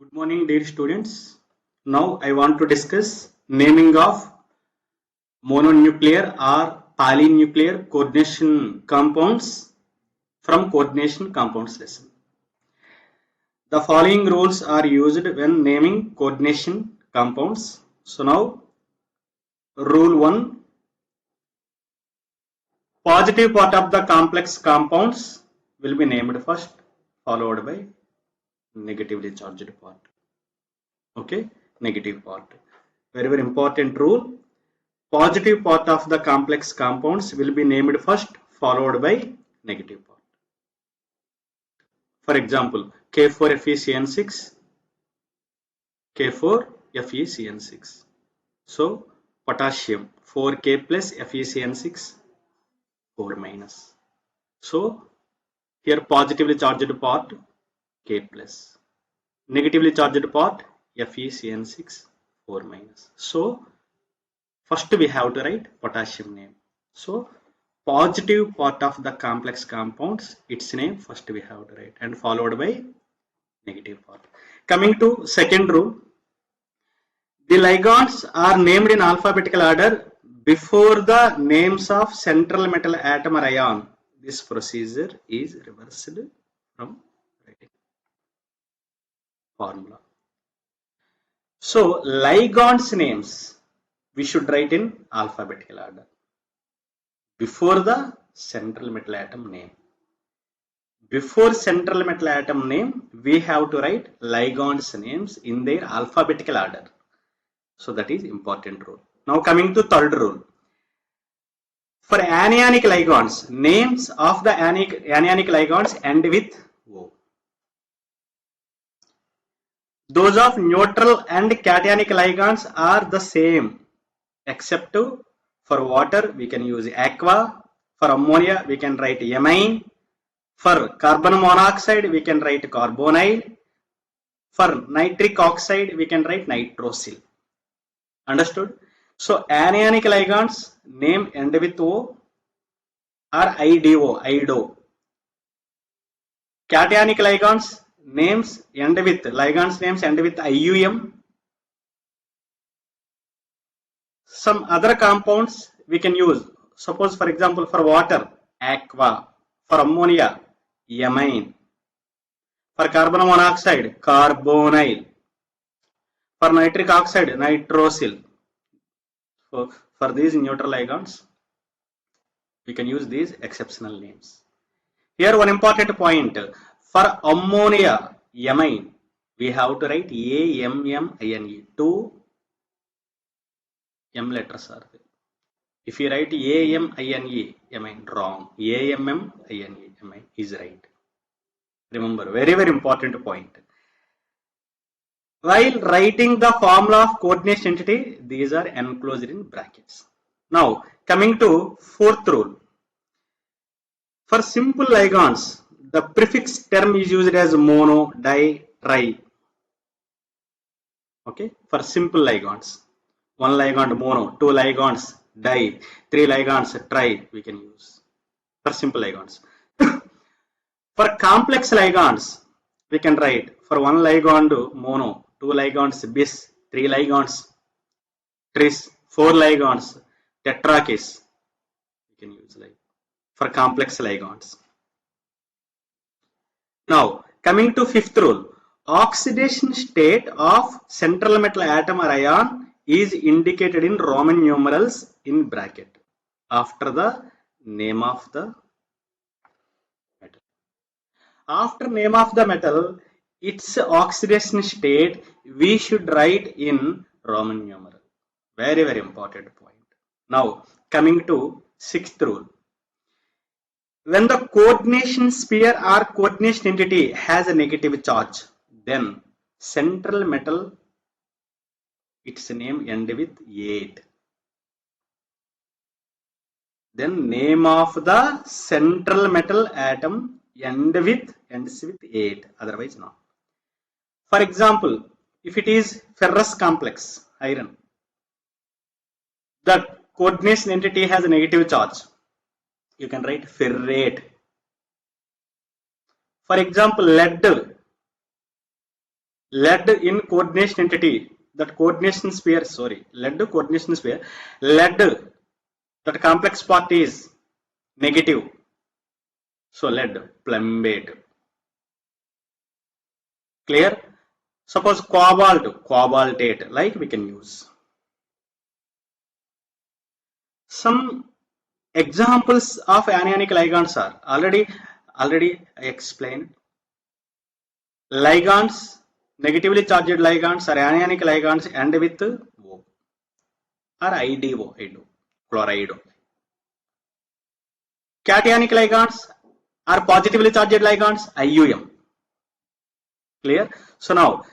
Good morning, dear students. Now I want to discuss naming of mononuclear or polynuclear coordination compounds from coordination compounds lesson. The following rules are used when naming coordination compounds. So now rule 1, positive part of the complex compounds will be named first, followed by negatively charged part. Okay, negative part. Very important rule. Positive part of the complex compounds will be named first, followed by negative part. For example, K4FeCN6, K4FeCN6. So potassium 4K plus FeCN6, 4 minus. So here positively charged part K plus, negatively charged part FeCN6, 4 minus. So first we have to write potassium name. So positive part of the complex compounds, its name first we have to write and followed by negative part. Coming to second rule, the ligands are named in alphabetical order before the names of central metal atom or ion. This procedure is reversed from writing formula. So ligands names we should write in alphabetical order before the central metal atom name. Before central metal atom name, we have to write ligands names in their alphabetical order. So that is important rule. Now coming to third rule. For anionic ligands, names of the anionic ligands end with O. Those of neutral and cationic ligands are the same, except for water we can use aqua, for ammonia we can write amine, for carbon monoxide we can write carbonyl, for nitric oxide we can write nitrosyl. Understood? So anionic ligands name end with O or IDO. Cationic ligands names end with IUM. Some other compounds we can use. Suppose for example for water aqua, for ammonia amine, for carbon monoxide carbonyl, for nitric oxide nitrosyl. So for these neutral ligands we can use these exceptional names. Here one important point, for ammonia amine we have to write AMMINE. Two M letters are there. If you write AMINE amine, wrong. AMMINE amine is right. Remember, very important point. While writing the formula of coordination entity, these are enclosed in brackets. Now coming to fourth rule. For simple ligands, the prefix term is used as mono, di, tri. Okay, for simple ligands, one ligand mono, two ligands di, three ligands tri we can use for simple ligands. For complex ligands, we can write for one ligand mono, two ligands bis, three ligands tris, four ligands tetrakis. We can use like for complex ligands. Now coming to fifth rule, oxidation state of central metal atom or ion is indicated in Roman numerals in bracket after the name of the metal. After name of the metal, its oxidation state we should write in Roman numeral. Very important point. Now coming to sixth rule. When the coordination sphere or coordination entity has a negative charge, then central metal, its name end with 8. Then name of the central metal atom ends with 8, otherwise not. For example, if it is ferrous complex, iron, the coordination entity has a negative charge. You can write ferrate. For example, lead, Lead in coordination entity, that coordination sphere, sorry, lead coordination sphere, lead, that complex part is negative. So lead, plumbate. Clear? Suppose cobalt, cobaltate, like we can use. Some examples of anionic ligands are already I explained. Ligands, negatively charged ligands or anionic ligands end with O or IDO, chloride. Cationic ligands are positively charged ligands, IUM. Clear? So now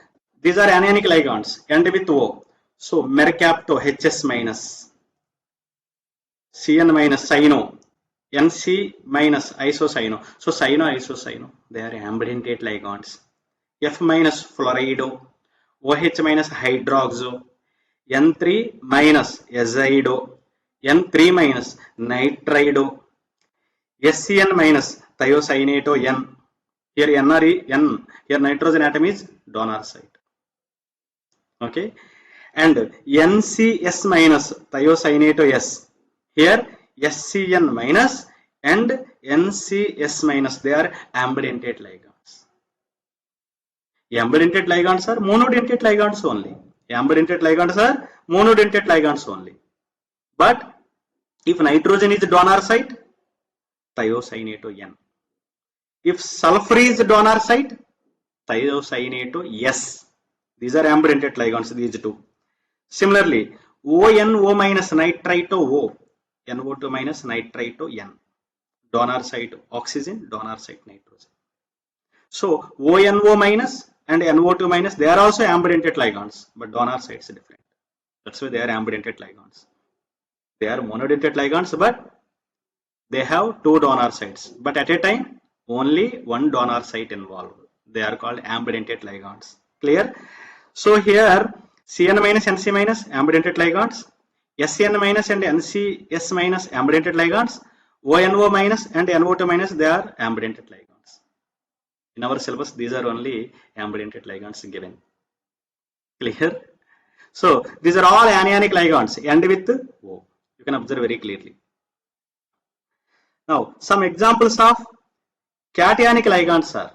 these are anionic ligands end with O. So mercapto HS minus, Cn minus cyno, Nc minus isocyano. So cyno isocyano, they are ambidentate ligands. F minus fluorido, OH minus hydroxo, N3 minus azido, N3 minus nitrido, SCN minus thiocyanato N. Here N, here nitrogen atom is donor site. Okay, and NCS minus thiocyanato S. Here SCN minus and NCS minus, they are ambidentate ligands. Ambidentate ligands are monodentate ligands only. Ambidentate ligands are monodentate ligands only. But if nitrogen is donor site, thiocyanato N. If sulfur is donor site, thiocyanato S. These are ambidentate ligands, these two. Similarly, ONO minus nitrito O, NO2 minus nitrito N. Donor site oxygen, donor site nitrogen. So ONO minus and NO2 minus, they are also ambidentate ligands, but donor sites are different. That's why they are ambidentate ligands. They are monodentate ligands, but they have two donor sites. But at a time, only one donor site involved. They are called ambidentate ligands. Clear? So here Cn minus Nc minus ambidentate ligands, Sn minus and NCS minus ambidentate ligands, ONO minus and NO2 minus, they are ambidentate ligands. In our syllabus, these are only ambidentate ligands given. Clear? So these are all anionic ligands end with O. You can observe very clearly. Now some examples of cationic ligands are,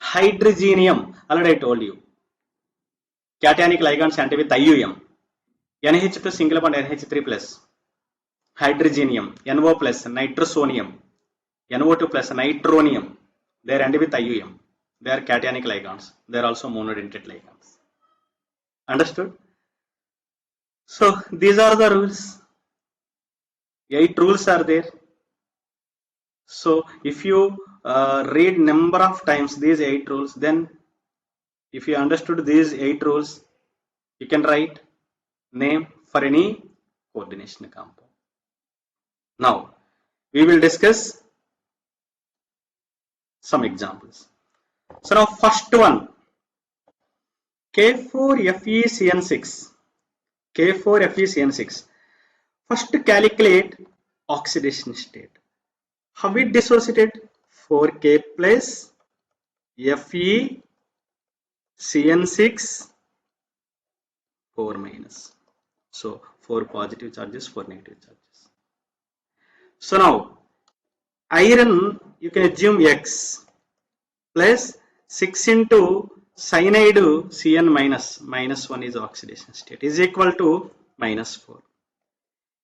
hydrogenium, already I told you. Cationic ligands end with IUM. NH2 single bond NH3 plus. Hydrogenium, NO plus, nitrosonium, NO2 plus, nitronium. They are end with IUM. They are cationic ligands. They are also monodentate ligands. Understood? So these are the rules. 8 rules are there. So if you read number of times these 8 rules, then if you understood these 8 rules, you can write name for any coordination compound. Now we will discuss some examples. So now first one, K4FeCN6. K4FeCN6. First calculate oxidation state. How it dissociated? 4K plus FeCN6 4 minus. So 4 positive charges, 4 negative charges. So now iron, you can assume X plus 6 into cyanide Cn minus 1 is oxidation state, is equal to minus 4.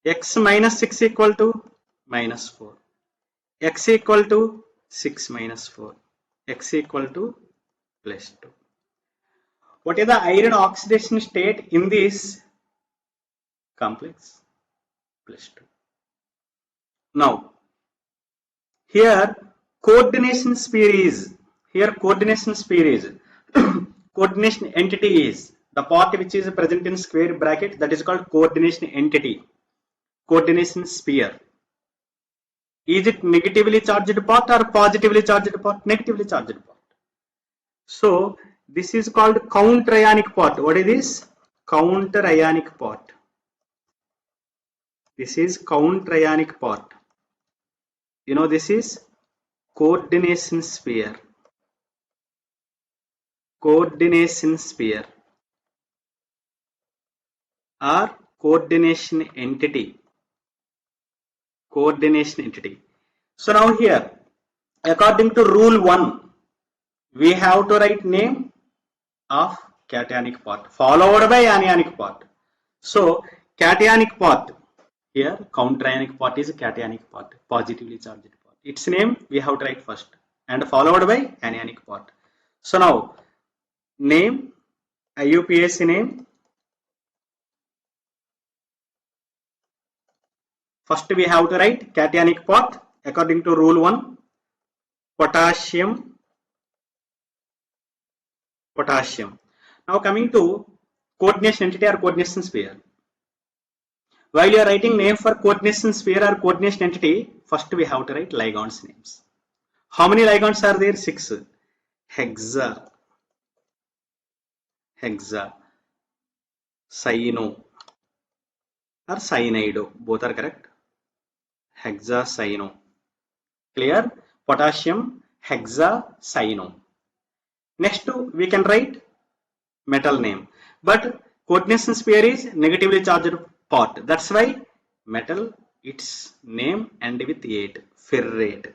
X minus 6 equal to minus 4. X equal to 6 minus 4. X equal to plus 2. What is the iron oxidation state in this complex? Plus 2. Now here coordination sphere is, coordination entity is the part which is present in square bracket, that is called coordination entity, coordination sphere. Is it negatively charged part or positively charged part? Negatively charged part. So this is called counter ionic part. What is this? Counter ionic part. This is counter ionic part. You know, this is coordination sphere, coordination sphere or coordination entity, coordination entity. So now here, according to rule 1, we have to write name of cationic part followed by anionic part. So cationic part, here counterionic part is cationic part, positively charged part. Its name we have to write first and followed by anionic part. So now name, IUPAC name. First we have to write cationic part according to rule 1, potassium, potassium. Now coming to coordination entity or coordination sphere. While you are writing name for coordination sphere or coordination entity, first we have to write ligands names. How many ligands are there? 6. Hexa, hexa, cyano or cyanide, both are correct. Hexacyano. Clear? Potassium, hexacyano. Next we can write metal name, but coordination sphere is negatively charged part. That's why metal, its name end with 8. Ferrate,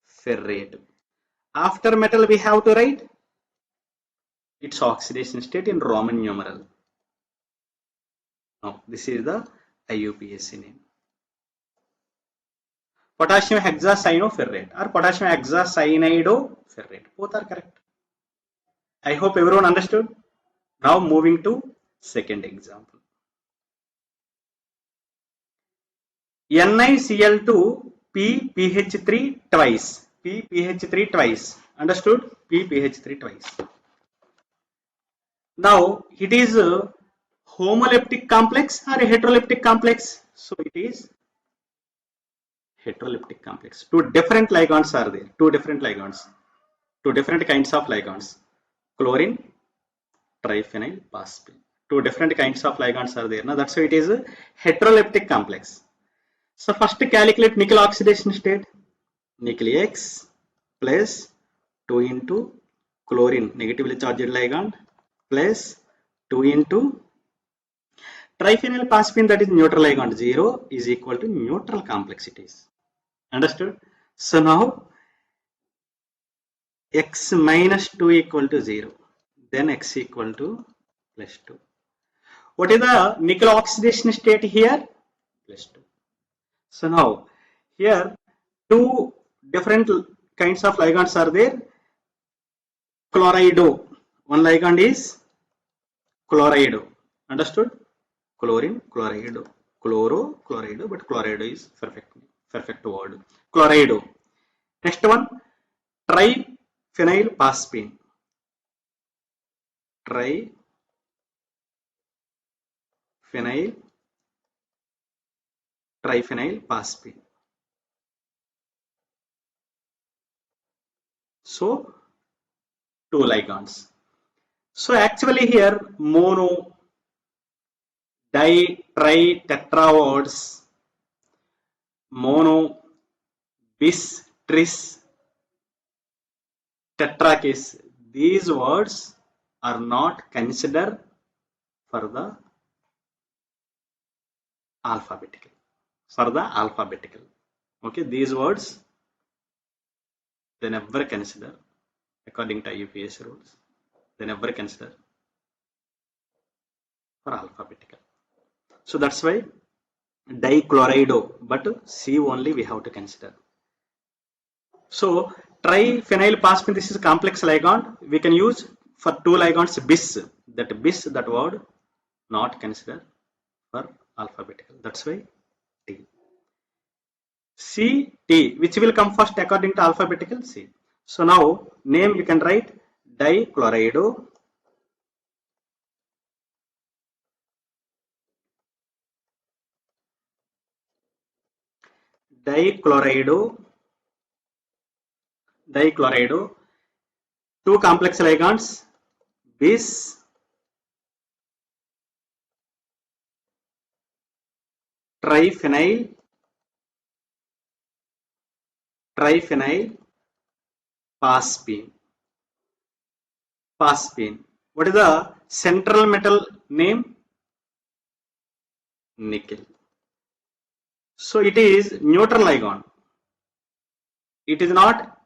ferrate. After metal we have to write its oxidation state in Roman numeral. Now this is the IUPAC name. Potassium hexacyanoferrate or potassium hexacyanidoferrate. Both are correct. I hope everyone understood. Now moving to second example. NiCl2 PPH3 twice. PPH3 twice. Understood? PPH3 twice. Now it is a homoleptic complex or a heteroleptic complex? So it is heteroleptic complex. Two different ligands are there. Two different ligands. Two different kinds of ligands. Chlorine, triphenyl phosphine. Two different kinds of ligands are there. Now that's why it is a heteroleptic complex. So first calculate nickel oxidation state. Nickel X plus 2 into chlorine negatively charged ligand plus 2 into triphenyl phosphine, that is neutral ligand 0, is equal to neutral complexities. Understood? So now x minus 2 equal to 0, then x equal to plus 2. What is the nickel oxidation state here? Plus 2. So now here two different kinds of ligands are there. Chlorido, one ligand is chlorido. Understood? Chlorine, chlorido, chloro, chlorido, but chlorido is perfect word. Chlorido. Next one, triphenyl phosphine. Triphenyl phosphine. So two ligands. So actually here mono, di, tri, tetra words, mono, bis, tris, tetrakis, these words are not considered for the alphabetical. Okay, these words they never consider according to IUPAC rules. They never consider for alphabetical. So that's why dichlorido, but C only we have to consider. So triphenyl phosphine, this is a complex ligand. We can use for two ligands bis. That word not considered for alphabetical. That's why T. C, T, which will come first according to alphabetical? C. So now name you can write dichlorido, dichlorido, two complex ligands bis, triphenyl triphenyl phosphine. Phosphine. What is the central metal name? Nickel. So it is neutral ligand. It is not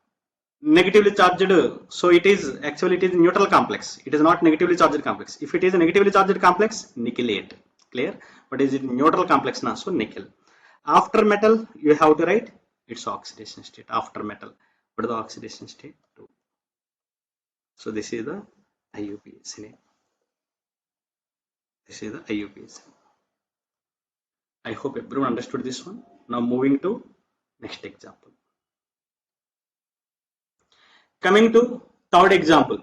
negatively charged, so it is actually it is neutral complex. It is not negatively charged complex. If it is a negatively charged complex, nickelate. Clear? But is it neutral complex now? So nickel. After metal, you have to write its oxidation state. After metal, what is the oxidation state? 2. So this is the IUPAC name. This is the IUPAC. I hope everyone understood this one. Now moving to next example. Coming to third example.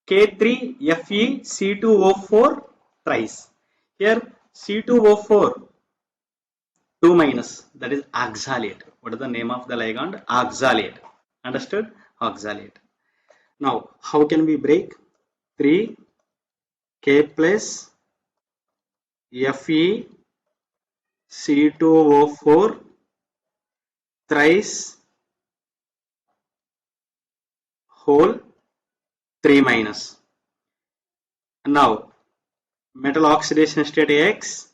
K3FeC2O4 thrice. Here C2O4 2 minus, that is oxalate. What is the name of the ligand? Oxalate. Understood? Oxalate. Now how can we break? 3K plus FeC2O4 thrice whole 3 minus. Now metal oxidation state X,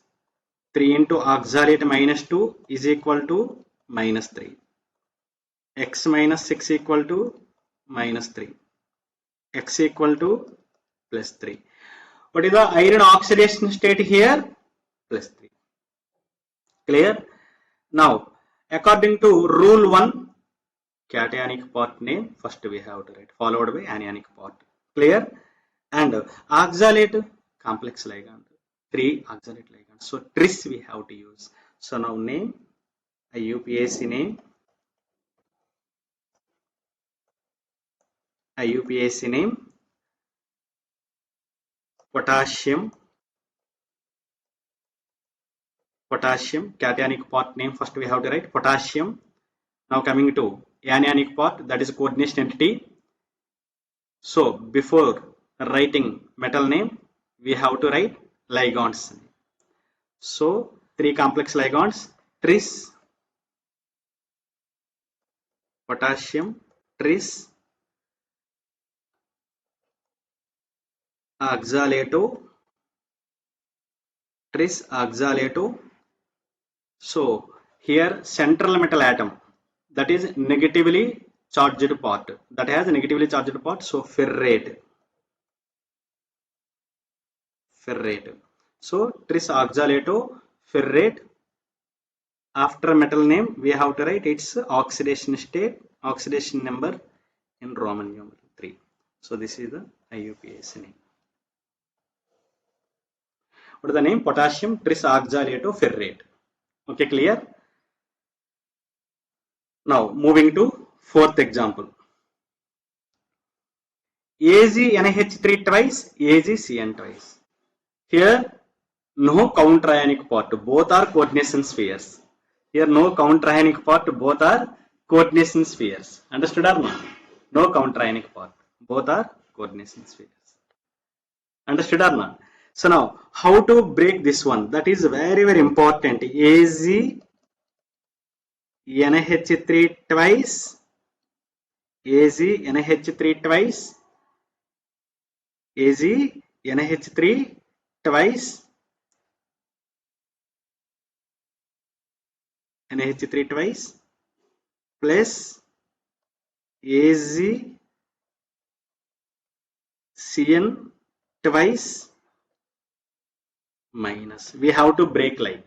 3 into oxalate minus 2 is equal to minus 3. X minus 6 equal to minus 3. X equal to plus 3. What is the iron oxidation state here? Plus 3. Clear? Now, according to rule 1, cationic part name first we have to write, followed by anionic part. Clear? And oxalate complex ligand, 3 oxalate ligands. So tris we have to use. So now name, IUPAC name, potassium, cationic part name first we have to write potassium. Now coming to anionic part, that is coordination entity. So before writing metal name, we have to write ligands. So 3 complex ligands, tris, potassium, tris, oxalato, So here central metal atom, that is negatively charged part, that has a negatively charged part. So ferrate. So tris oxalato, ferrate. After metal name, we have to write its oxidation state, oxidation number in Roman numeral 3. So this is the IUPAC name. What is the name? Potassium trisoxalato ferrate. Okay, clear? Now moving to fourth example. AgNH3 twice, AgCN twice. Here no counter ionic part, both are coordination spheres. Here no counter ionic part, both are coordination spheres. Understood or not? No counter ionic part, both are coordination spheres. Understood or not? So now how to break this one? That is very important. AgNH3 twice, AgNH3 twice, AgNH3 twice, NH3 twice plus AgCN twice minus. We have to break like.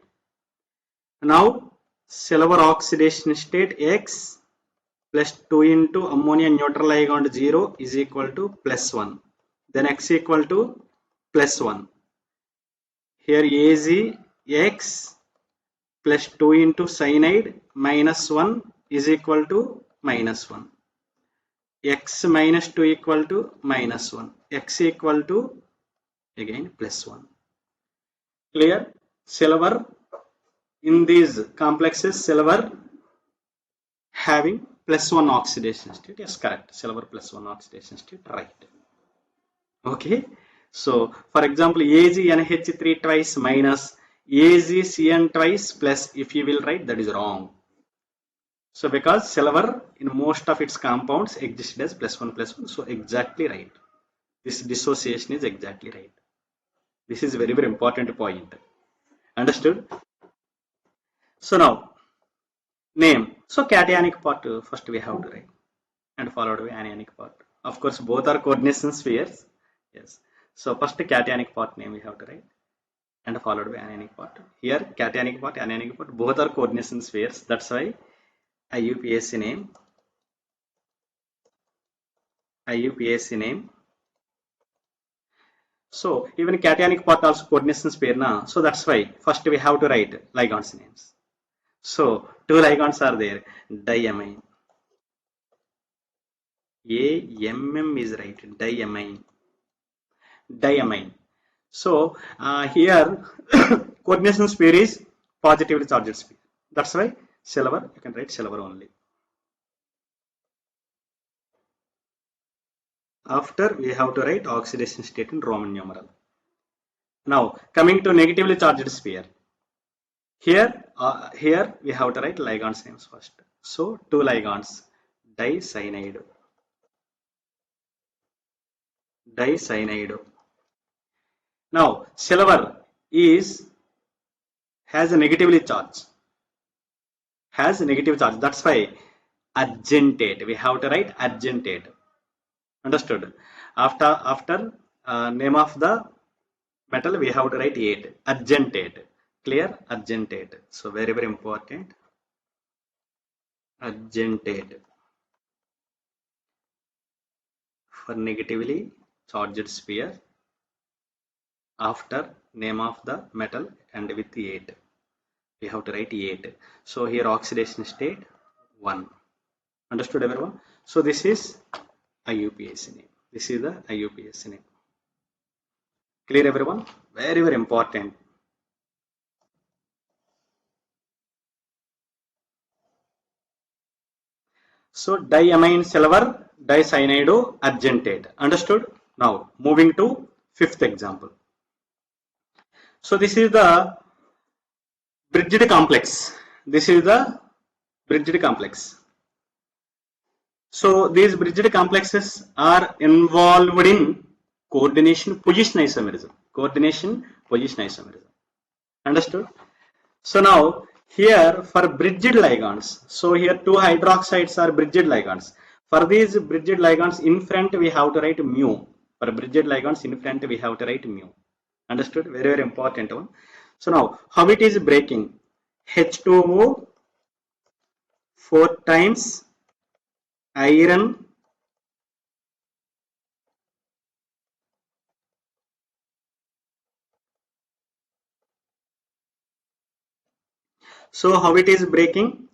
Now silver oxidation state X plus 2 into ammonia neutral ligand 0 is equal to plus 1. Then X equal to plus 1. Here AgX plus 2 into cyanide minus 1 is equal to minus 1. X minus 2 equal to minus 1. X equal to again plus 1. Clear? Silver, in these complexes, silver having plus 1 oxidation state. Yes, correct. Silver plus 1 oxidation state, right. Okay. So for example, AgNH3 twice minus AgCN twice plus, if you will write, that is wrong. So because silver in most of its compounds exists as +1 +1, so exactly right. This dissociation is exactly right. This is very important point. Understood? So now name. So cationic part first we have to write and followed by anionic part. Of course, both are coordination spheres. Yes. So first cationic part name we have to write and followed by anionic part. Here cationic part, anionic part, both are coordination spheres. That's why IUPAC name, IUPAC name. So even cationic part also coordination sphere na. So that's why first we have to write ligands names. So two ligands are there, diamine. AMM is right, diamine. Diamine. So here coordination sphere is positively charged sphere. That's why silver, you can write silver only. After we have to write oxidation state in Roman numeral. Now coming to negatively charged sphere. Here we have to write ligands names first. So two ligands, dicyanide, dicyanide. Now silver is has a negatively charge, has a negative charge. That's why argentate. We have to write argentate. Understood? After name of the metal, we have to write 8. Argentate. Clear? Argentate. So very important. Argentate for negatively charged sphere. After name of the metal and with 8. We have to write 8. So here oxidation state 1. Understood everyone? So this is IUPAC name. This is the IUPAC name. Clear everyone? Very important. So diamine silver, dicyanide, argentate. Understood? Now moving to fifth example. So this is the bridged complex. This is the bridged complex. So these bridged complexes are involved in coordination position isomerism. Coordination position isomerism. Understood? So now here for bridged ligands, so here two hydroxides are bridged ligands. For these bridged ligands in front we have to write mu. For bridged ligands in front we have to write mu. Understood? Very important one. So now how it is breaking? H2O 4 times iron so how it is breaking?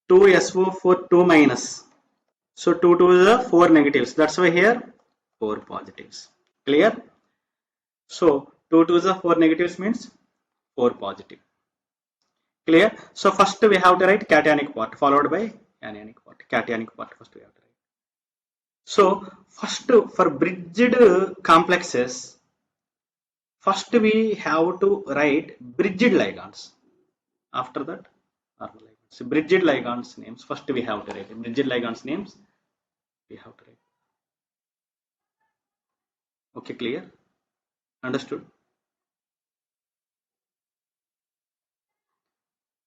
2SO4 2 minus. So 2 to the 4 negatives. That's why here 4 positives. Clear? So 2 to the 4 negatives means 4 positive. Clear? So first we have to write cationic part followed by anionic part. Cationic part first we have to write. So first for bridged complexes, first we have to write bridged ligands. After that, normal ligands. So bridged ligands names first we have to write. Bridged ligands names we have to write. Okay, clear? Understood?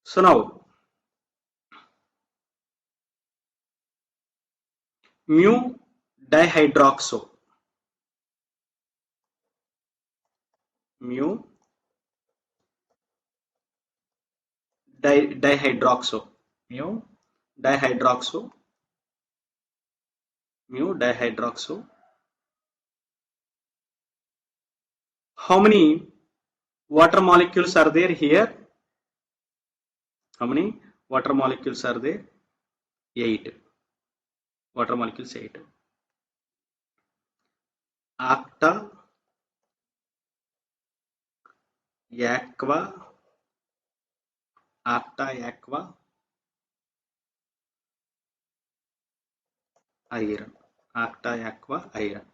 So now mu dihydroxo, mu dihydroxo, mu dihydroxo, mu dihydroxo. How many water molecules are there here? How many water molecules are there? 8. Water molecules 8. Acta, aqua, acta, aqua, iron. Acta, aqua, iron.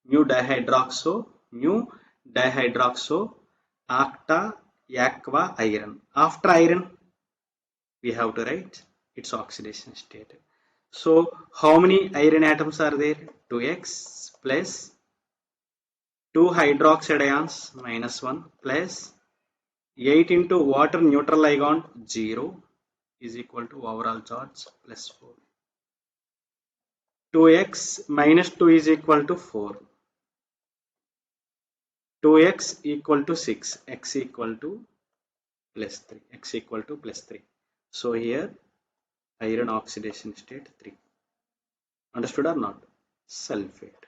Mu dihydroxo, mu dihydroxo, acta, aqua, iron. After iron, we have to write its oxidation state. So how many iron atoms are there? 2x plus 2 hydroxide ions minus 1 plus 8 into water neutral ligand 0 is equal to overall charge plus 4. 2x minus 2 is equal to 4. 2x equal to 6. X equal to plus 3. X equal to plus 3. So here iron oxidation state 3. Understood or not? Sulfate.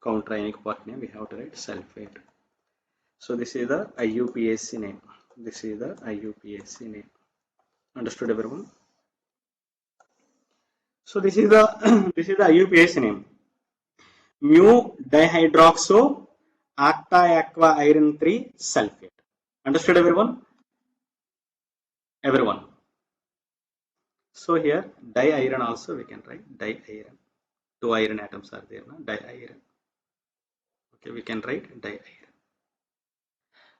Counter ionic part name we have to write sulfate. So this is the IUPAC name. This is the IUPAC name. Understood everyone? So this is the this is the IUPAC name. Mu dihydroxo octa aqua iron 3 sulfate. Understood everyone? Everyone. So here di-iron also we can write di-iron. 2 iron atoms are there, no? Di-iron. Okay, we can write di-iron.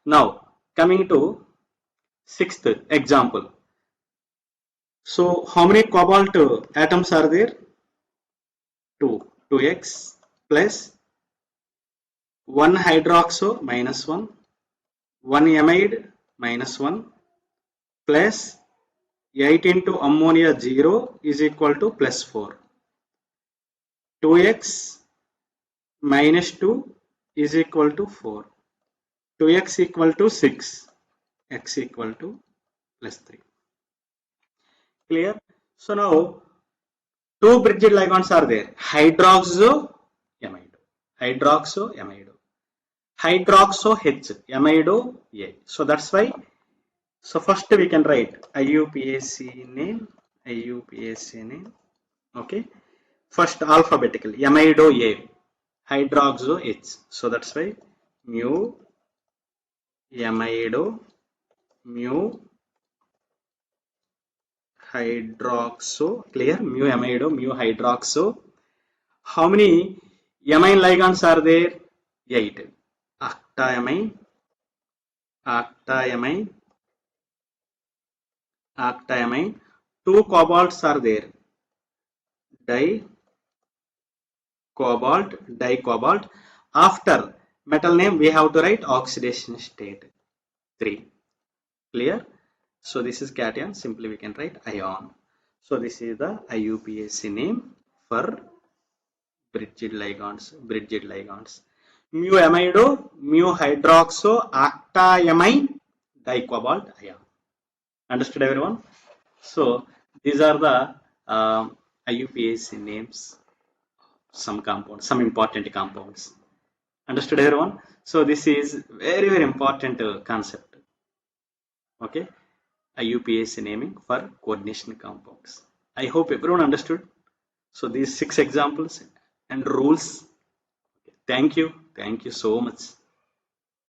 Now coming to sixth example. So how many cobalt atoms are there? 2. 2x plus 1 hydroxo minus 1, 1 amide minus 1 plus 8 into ammonia 0 is equal to plus 4. 2x minus 2 is equal to 4. 2x equal to 6. X equal to plus 3. Clear? So now two bridged ligands are there. Hydroxoamido. Hydroxoamido. Hydroxo H. Amido A. So that's why. So first we can write IUPAC name. IUPAC name. Okay. First alphabetical. Amido A. Hydroxo H. So that's why mu amido mu hydroxo. Clear? Mu amido mu hydroxo. How many amine ligands are there? 8. Octaamine, octaamine, octaamine. 2 cobalts are there. Dicobalt, dicobalt. After metal name we have to write oxidation state 3. Clear? So this is cation. Simply we can write ion. So this is the IUPAC name for bridged ligands. Bridged ligands. Mu amido, mu hydroxo, octaamine, dicobalt ion. Understood everyone? So these are the IUPAC names, some compounds, some important compounds. Understood everyone? So this is very important concept. Okay, IUPAC naming for coordination compounds. I hope everyone understood. So these 6 examples and rules. Thank you so much.